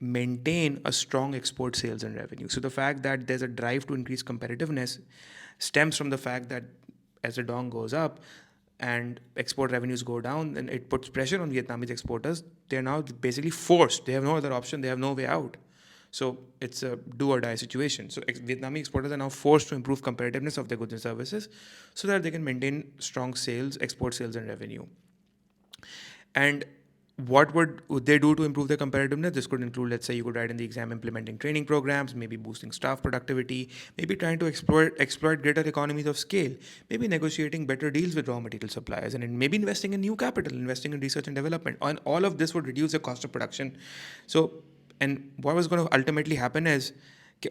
maintain a strong export sales and revenue. So the fact that there's a drive to increase competitiveness stems from the fact that as the dong goes up and export revenues go down, then it puts pressure on Vietnamese exporters. They're now basically forced. They have no other option. They have no way out. So it's a do or die situation. So Vietnamese exporters are now forced to improve competitiveness of their goods and services so that they can maintain strong sales, export sales, and revenue. And what would they do to improve their competitiveness? This could include, let's say, you could write in the exam implementing training programs, maybe boosting staff productivity, maybe trying to exploit greater economies of scale, maybe negotiating better deals with raw material suppliers, and maybe investing in new capital, investing in research and development. And all of this would reduce the cost of production. So, and what was going to ultimately happen is,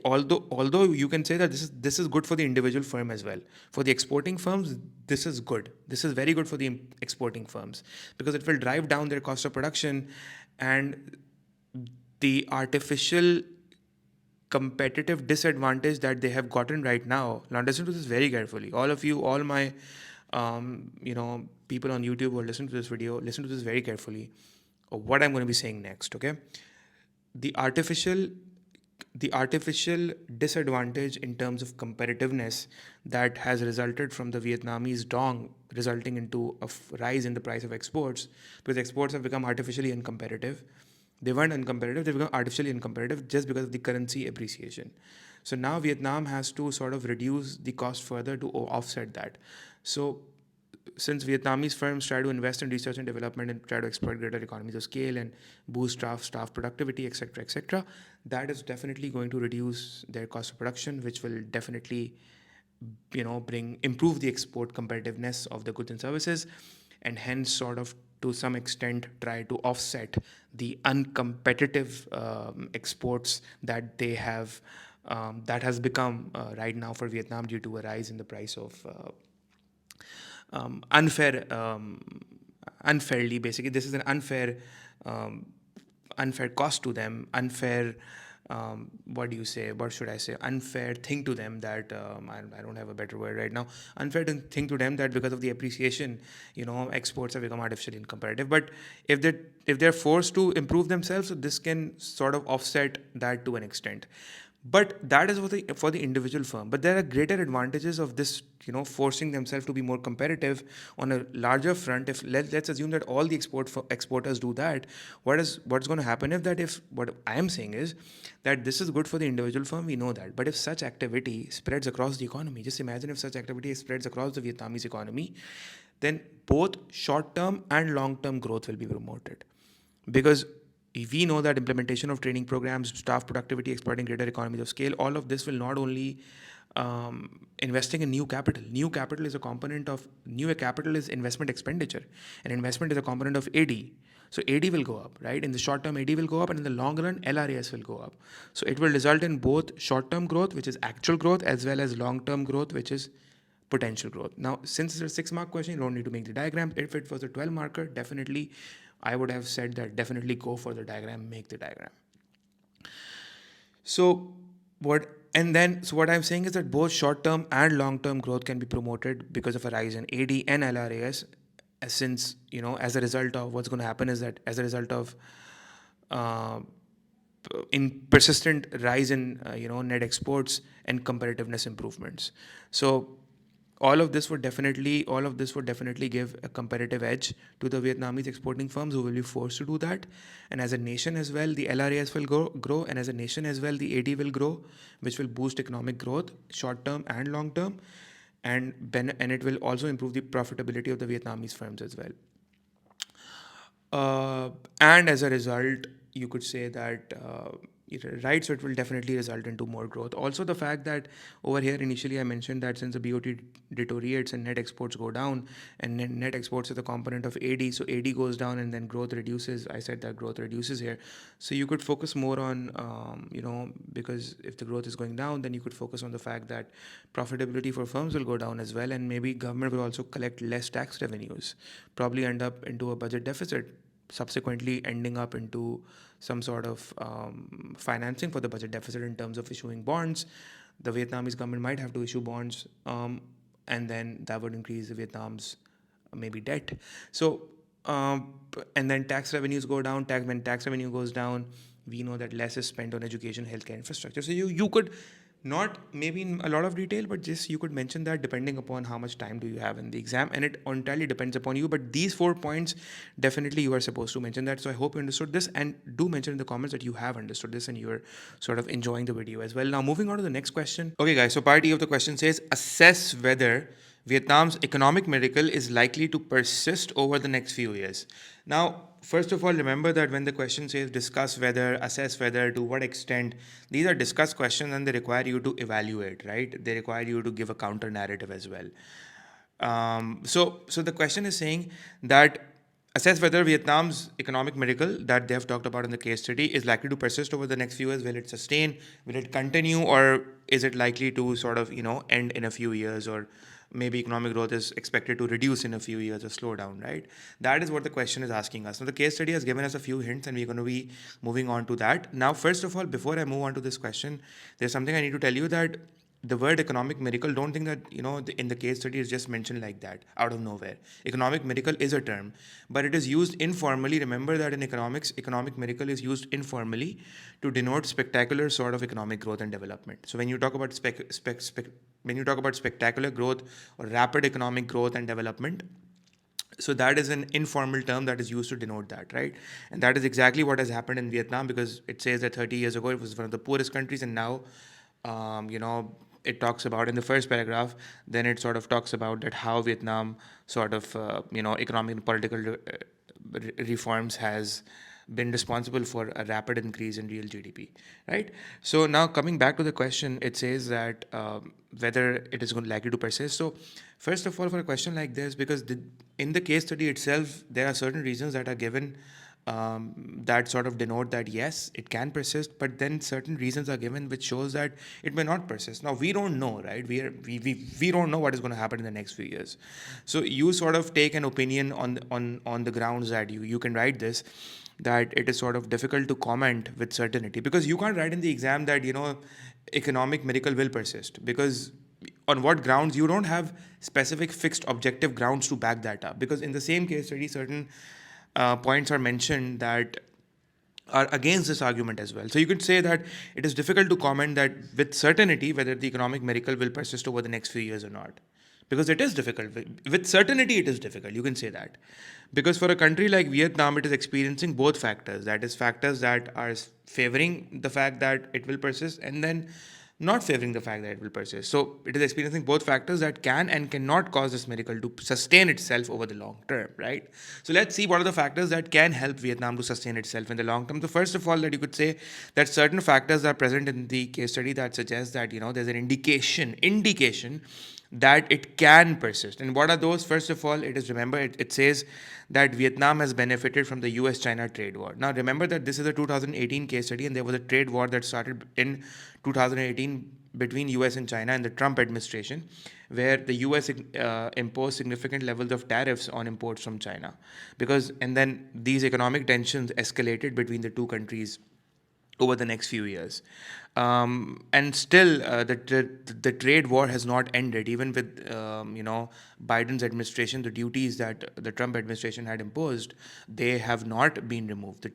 although you can say that this is good for the individual firm as well, for the exporting firms this is good, this is very good for the exporting firms, because it will drive down their cost of production. And the artificial competitive disadvantage that they have gotten right now, listen to this very carefully, all of you, all my people on YouTube who listen to this video, listen to this very carefully, what I'm going to be saying next. Okay, the artificial the artificial disadvantage in terms of competitiveness that has resulted from the Vietnamese dong, resulting into a rise in the price of exports, because exports have become artificially uncompetitive. They weren't uncompetitive, they become artificially uncompetitive just because of the currency appreciation. So now Vietnam has to sort of reduce the cost further to offset that. So since Vietnamese firms try to invest in research and development and try to exploit greater economies of scale and boost staff productivity, etc., that is definitely going to reduce their cost of production, which will definitely, improve the export competitiveness of the goods and services, and hence sort of to some extent try to offset the uncompetitive exports that they have, that has become right now for Vietnam due to a rise in the price of unfairly, basically this is an unfair cost to them, unfair, what should I say, unfair thing to them that, I don't have a better word right now, unfair thing to them that because of the appreciation, exports have become artificially uncompetitive. But if they're forced to improve themselves, so this can sort of offset that to an extent. But that is for the individual firm. But there are greater advantages of this, forcing themselves to be more competitive on a larger front. If let's assume that all the exporters do that, what's going to happen if what I am saying is that this is good for the individual firm, we know that. But if such activity spreads across the economy, just imagine if such activity spreads across the Vietnamese economy, then both short-term and long-term growth will be promoted. Because we know that implementation of training programs, staff productivity, exploiting greater economies of scale, all of this will not only investing in new capital. New capital is a component of new capital is investment expenditure, and investment is a component of AD. So AD will go up, right? In the short term, AD will go up, and in the long run, LRAS will go up. So it will result in both short term growth, which is actual growth, as well as long term growth, which is potential growth. Now, since it's a 6-mark question, you don't need to make the diagram. If it was a 12-marker, definitely I would have said that definitely go for the diagram, make the diagram. So what I'm saying is that both short-term and long-term growth can be promoted because of a rise in AD and LRAS, since, as a result of what's going to happen is that as a result of in persistent rise in net exports and competitiveness improvements. So all of this would definitely give a competitive edge to the Vietnamese exporting firms who will be forced to do that. And as a nation as well, the LRAS will grow, and as a nation as well, the AD will grow, which will boost economic growth, short term and long term, and it will also improve the profitability of the Vietnamese firms as well. And as a result, you could say that right, so it will definitely result into more growth. Also, the fact that over here initially I mentioned that since the BOT deteriorates and net exports go down, and net exports is a component of AD, so AD goes down and then growth reduces. I said that growth reduces here, so you could focus more on because if the growth is going down, then you could focus on the fact that profitability for firms will go down as well, and maybe government will also collect less tax revenues, probably end up into a budget deficit, subsequently ending up into some sort of financing for the budget deficit in terms of issuing bonds. The Vietnamese government might have to issue bonds, and then that would increase the Vietnam's maybe debt. So, and then tax revenues go down. When tax revenue goes down, we know that less is spent on education, healthcare, infrastructure. So you could Not maybe in a lot of detail, but just you could mention that depending upon how much time do you have in the exam, and it entirely depends upon you. But these 4 points, definitely you are supposed to mention that. So I hope you understood this, and do mention in the comments that you have understood this and you're sort of enjoying the video as well. Now moving on to the next question. Okay guys, so part E of the question says, assess whether Vietnam's economic miracle is likely to persist over the next few years. Now, first of all, remember that when the question says discuss whether, assess whether, to what extent, these are discuss questions and they require you to evaluate, right? They require you to give a counter narrative as well. So the question is saying that assess whether Vietnam's economic miracle that they have talked about in the case study is likely to persist over the next few years. Will it sustain? Will it continue? Or is it likely to sort of, end in a few years, or maybe economic growth is expected to reduce in a few years or slow down, right? That is what the question is asking us. Now, the case study has given us a few hints and we're going to be moving on to that. Now, first of all, before I move on to this question, there's something I need to tell you that the word economic miracle, don't think that in the case study is just mentioned like that out of nowhere. Economic miracle is a term, but it is used informally. Remember that in economics, economic miracle is used informally to denote spectacular sort of economic growth and development. So when you talk about when you talk about spectacular growth or rapid economic growth and development, so that is an informal term that is used to denote that, right? And that is exactly what has happened in Vietnam, because it says that 30 years ago it was one of the poorest countries, and now it talks about in the first paragraph, then it sort of talks about that how Vietnam sort of economic and political reforms has been responsible for a rapid increase in real GDP, right? So now coming back to the question, it says that whether it is going likely to persist. So first of all, for a question like this, because in the case study itself, there are certain reasons that are given that sort of denote that yes, it can persist, but then certain reasons are given which shows that it may not persist. Now we don't know, right? We don't know what is going to happen in the next few years. So you sort of take an opinion on the grounds that you can write this, that it is sort of difficult to comment with certainty, because you can't write in the exam that economic miracle will persist, because on what grounds? You don't have specific fixed objective grounds to back that up, because in the same case study certain points are mentioned that are against this argument as well. So you could say that it is difficult to comment that with certainty whether the economic miracle will persist over the next few years or not, because it is difficult. With certainty it is difficult, you can say that, because for a country like Vietnam, it is experiencing both factors, that is factors that are favoring the fact that it will persist, and then not favoring the fact that it will persist. So it is experiencing both factors that can and cannot cause this miracle to sustain itself over the long term, right? So let's see what are the factors that can help Vietnam to sustain itself in the long term. So first of all, that you could say that certain factors are present in the case study that suggests that there's an indication that it can persist. And what are those? First of all, it says that Vietnam has benefited from the US-China trade war. Now remember that this is a 2018 case study, and there was a trade war that started in 2018 between US and China and the Trump administration, where the US imposed significant levels of tariffs on imports from China, and then these economic tensions escalated between the two countries over the next few years. And still, the trade war has not ended, even with Biden's administration. The duties that the Trump administration had imposed, they have not been removed.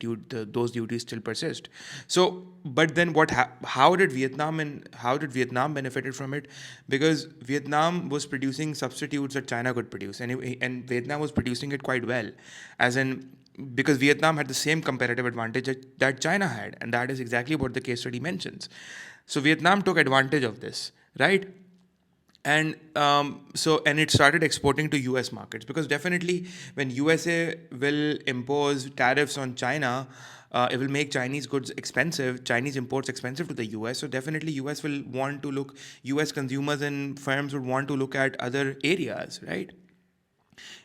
Those duties still persist. So, but then how did Vietnam benefited from it? Because Vietnam was producing substitutes that China could produce, and Vietnam was producing it quite well, as in, because Vietnam had the same comparative advantage that China had, and that is exactly what the case study mentions. So Vietnam took advantage of this, right? And and it started exporting to US markets, because definitely when USA will impose tariffs on China, it will make Chinese goods expensive, Chinese imports expensive to the US. So definitely US consumers and firms would want to look at other areas, right?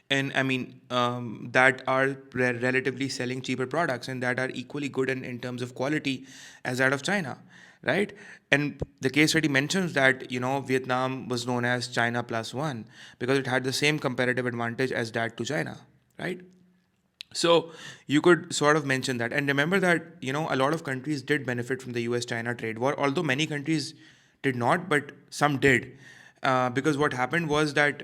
And I mean, that are relatively selling cheaper products and that are equally good in terms of quality as that of China, right? And the case study mentions that Vietnam was known as China plus one, because it had the same comparative advantage as that to China, right? So you could sort of mention that. And remember that a lot of countries did benefit from the US-China trade war, although many countries did not, but some did. Because what happened was that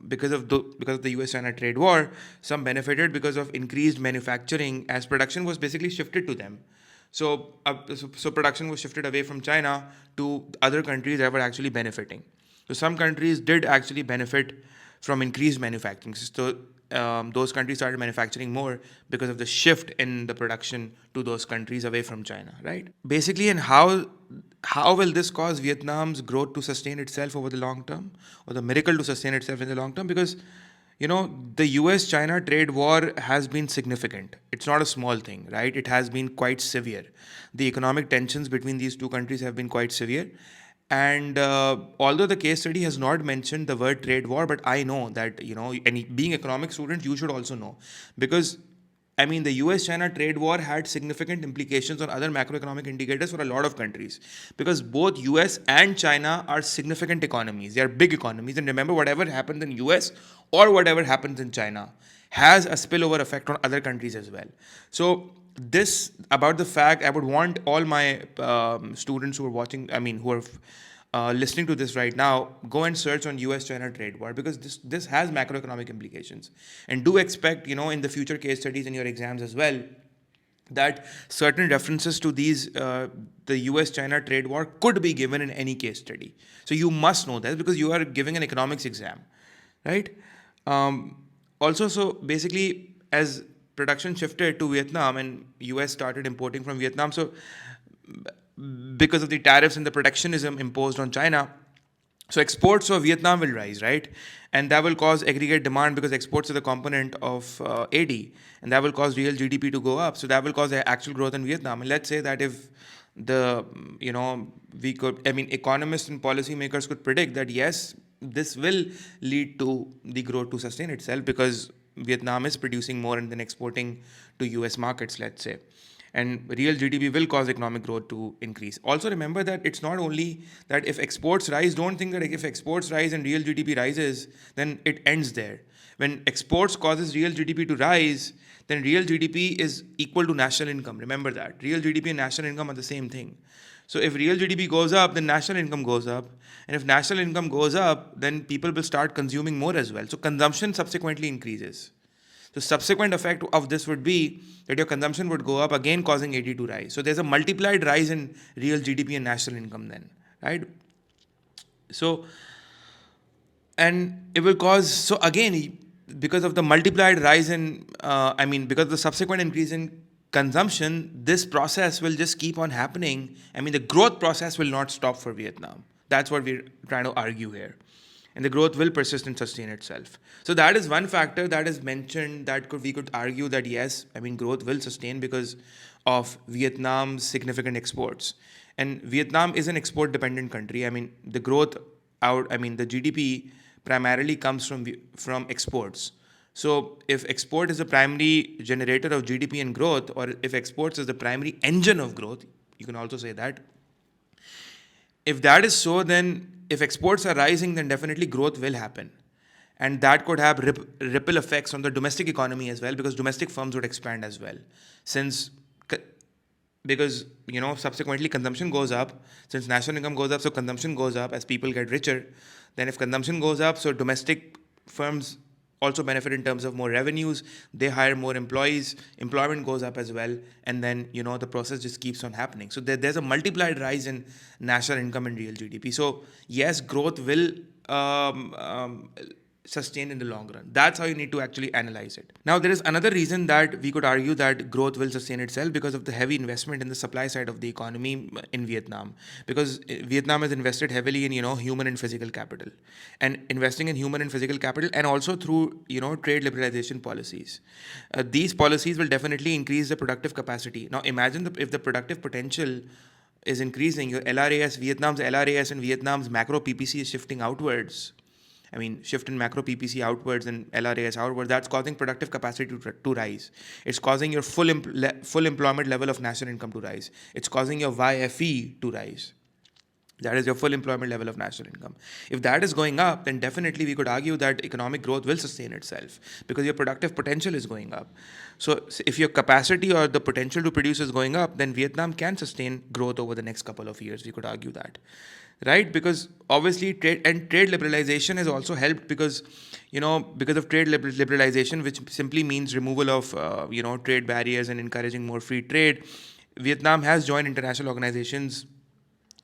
because of the US-China trade war, some benefited because of increased manufacturing, as production was basically shifted to them. So production was shifted away from China to other countries that were actually benefiting. So some countries did actually benefit from increased manufacturing. So those countries started manufacturing more because of the shift in the production to those countries away from China, right? Basically, and how will this cause Vietnam's growth to sustain itself over the long term, or the miracle to sustain itself in the long term? Because the US China trade war has been significant. It's not a small thing, right? It has been quite severe. The economic tensions between these two countries have been quite severe. And although the case study has not mentioned the word trade war, but I know that, and being economic student, you should also know. Because I mean, the US China trade war had significant implications on other macroeconomic indicators for a lot of countries, because both US and China are significant economies. They are big economies. And remember, whatever happens in US or whatever happens in China has a spillover effect on other countries as well. So, this about the fact, I would want all my students who are watching, who are listening to this right now, go and search on US-China trade war, because this has macroeconomic implications. And do expect, in the future case studies in your exams as well, that certain references to the US-China trade war could be given in any case study. So you must know that, because you are giving an economics exam, right? Also, so basically, as production shifted to Vietnam and US started importing from Vietnam, so because of the tariffs and the protectionism imposed on China, so exports of Vietnam will rise, right? And that will cause aggregate demand, because exports are the component of AD, and that will cause real GDP to go up. So that will cause actual growth in Vietnam. And let's say that if economists and policymakers could predict that yes, this will lead to the growth to sustain itself, because Vietnam is producing more and then exporting to US markets, let's say. And real GDP will cause economic growth to increase. Also remember that it's not only that if exports rise, don't think that if exports rise and real GDP rises, then it ends there. When exports causes real GDP to rise, then real GDP is equal to national income. Remember that. Real GDP and national income are the same thing. So if real GDP goes up, then national income goes up. And if national income goes up, then people will start consuming more as well. So consumption subsequently increases. The subsequent effect of this would be that your consumption would go up, again causing AD to rise. So there's a multiplied rise in real GDP and national income then, right? So, and it will cause, so again, because of the multiplied rise in, because of the subsequent increase in consumption, this process will just keep on happening. The growth process will not stop for Vietnam. That's what we're trying to argue here. And the growth will persist and sustain itself. So that is one factor that is mentioned that we could argue that yes, growth will sustain because of Vietnam's significant exports. And Vietnam is an export dependent country. The growth the GDP primarily comes from exports. So if export is the primary generator of GDP and growth, or if exports is the primary engine of growth, you can also say that. If that is so, then if exports are rising, then definitely growth will happen. And that could have ripple effects on the domestic economy as well, because domestic firms would expand as well. Because, subsequently consumption goes up. Since national income goes up, so consumption goes up as people get richer. Then if consumption goes up, so domestic firms also benefit in terms of more revenues. They hire more employees, employment goes up as well, and then the process just keeps on happening. So there's a multiplied rise in national income and real GDP. So yes, growth will sustain in the long run. That's how you need to actually analyze it. Now, there is another reason that we could argue that growth will sustain itself, because of the heavy investment in the supply side of the economy in Vietnam. Because Vietnam has invested heavily in, human and physical capital. And investing in human and physical capital, and also through, trade liberalization policies. These policies will definitely increase the productive capacity. Now, imagine if the productive potential is increasing, your Vietnam's LRAS and Vietnam's macro PPC is shifting outwards. Shift in macro PPC outwards and LRAS outwards, that's causing productive capacity to rise. It's causing your full employment level of national income to rise. It's causing your YFE to rise. That is your full employment level of national income. If that is going up, then definitely we could argue that economic growth will sustain itself, because your productive potential is going up. So if your capacity or the potential to produce is going up, then Vietnam can sustain growth over the next couple of years. We could argue that. Right? Because obviously trade liberalization has also helped, because of trade liberalization, which simply means removal of trade barriers and encouraging more free trade. Vietnam has joined international organizations,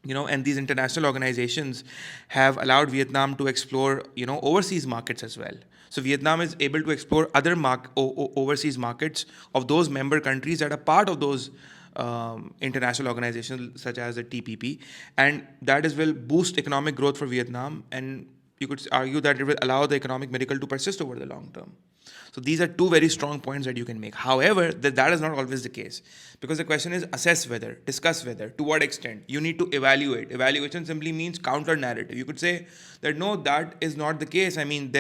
and these international organizations have allowed Vietnam to explore, overseas markets as well. So Vietnam is able to explore other overseas markets of those member countries that are part of those international organizations, such as the TPP, and that is will boost economic growth for Vietnam, and you could argue that it will allow the economic miracle to persist over the long term. So these are two very strong points that you can make. However, that is not always the case, because the question is assess whether, discuss whether, to what extent. You need to evaluate. Evaluation simply means counter narrative. You could say that no, that is not the case. I mean,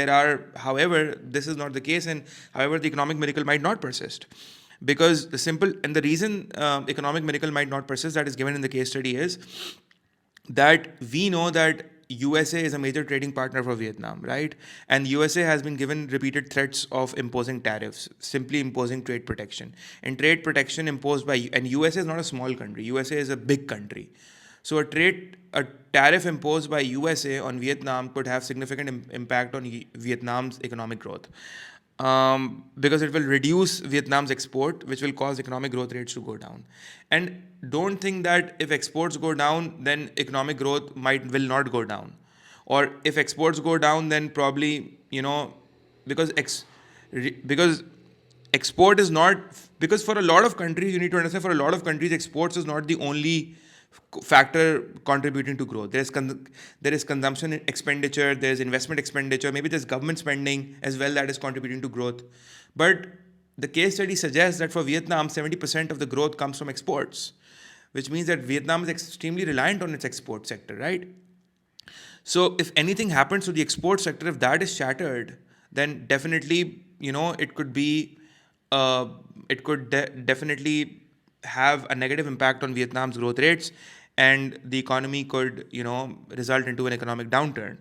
however, this is not the case, and however, the economic miracle might not persist. Because the reason economic miracle might not persist, that is given in the case study, is that we know that USA is a major trading partner for Vietnam, right? And USA has been given repeated threats of imposing tariffs, simply imposing trade protection. And trade protection imposed and USA is not a small country, USA is a big country. So a tariff imposed by USA on Vietnam could have significant impact on Vietnam's economic growth. Because it will reduce Vietnam's export, which will cause economic growth rates to go down. And don't think that if exports go down, then economic growth will not go down. Or if exports go down, then probably, because because export is not, because for a lot of countries, you need to understand, for a lot of countries, exports is not the only factor contributing to growth. There is consumption expenditure, there's investment expenditure, maybe there's government spending as well that is contributing to growth. But the case study suggests that for Vietnam, 70% of the growth comes from exports, which means that Vietnam is extremely reliant on its export sector, right? So if anything happens to the export sector, if that is shattered, then definitely, it could be, definitely have a negative impact on Vietnam's growth rates, and the economy could, result into an economic downturn.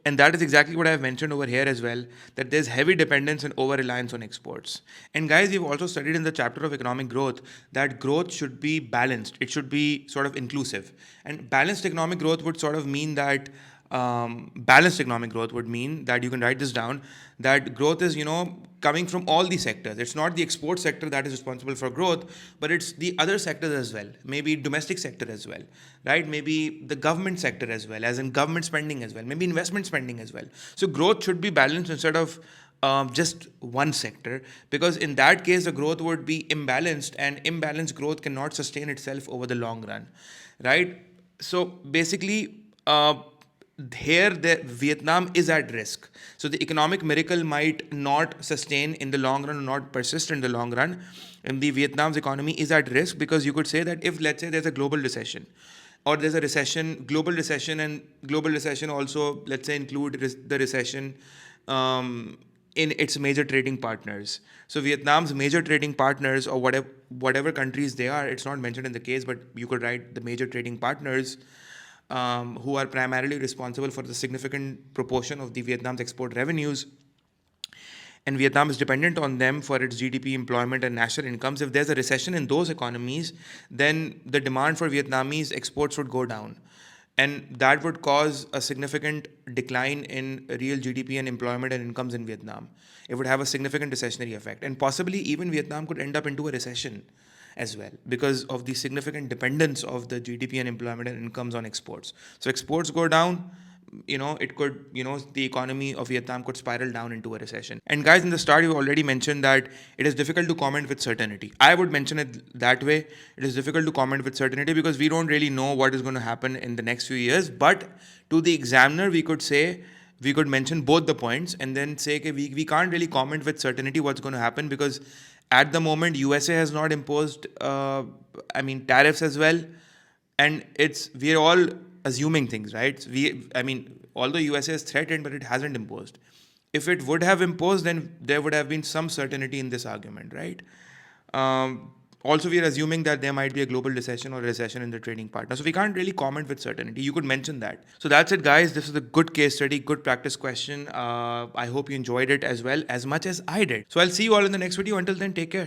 And that is exactly what I've mentioned over here as well, that there's heavy dependence and over reliance on exports. And guys, we've also studied in the chapter of economic growth that growth should be balanced. It should be sort of inclusive. And balanced economic growth would sort of mean that balanced economic growth would mean that, you can write this down, that growth is, coming from all the sectors. It's not the export sector that is responsible for growth, but it's the other sectors as well. Maybe domestic sector as well, right? Maybe the government sector as well, as in government spending as well, maybe investment spending as well. So growth should be balanced instead of just one sector, because in that case, the growth would be imbalanced, and imbalanced growth cannot sustain itself over the long run, right? So basically, Vietnam is at risk. So the economic miracle might not sustain in the long run, or not persist in the long run. And the Vietnam's economy is at risk, because you could say that if, let's say, there's a global recession, or there's a global recession, and global recession also, let's say, include the recession in its major trading partners. So Vietnam's major trading partners, or whatever countries they are, it's not mentioned in the case, but you could write the major trading partners, who are primarily responsible for the significant proportion of the Vietnam's export revenues, and Vietnam is dependent on them for its GDP, employment, and national incomes. If there's a recession in those economies, then the demand for Vietnamese exports would go down, and that would cause a significant decline in real GDP and employment and incomes in Vietnam. It would have a significant recessionary effect, and possibly even Vietnam could end up into a recession as well, because of the significant dependence of the GDP and employment and incomes on exports. So exports go down, it could, the economy of Vietnam could spiral down into a recession. And guys, in the start, you already mentioned that it is difficult to comment with certainty. I would mention it that way. It is difficult to comment with certainty because we don't really know what is going to happen in the next few years. But to the examiner, we could mention both the points and then say, okay, we can't really comment with certainty what's going to happen, because at the moment, USA has not imposed, tariffs as well, and we're all assuming things, right? Although USA has threatened, but it hasn't imposed. If it would have imposed, then there would have been some certainty in this argument, right? Also, we are assuming that there might be a global recession or a recession in the trading partner. So we can't really comment with certainty. You could mention that. So that's it, guys. This is a good case study, good practice question. I hope you enjoyed it as well, as much as I did. So I'll see you all in the next video. Until then, take care.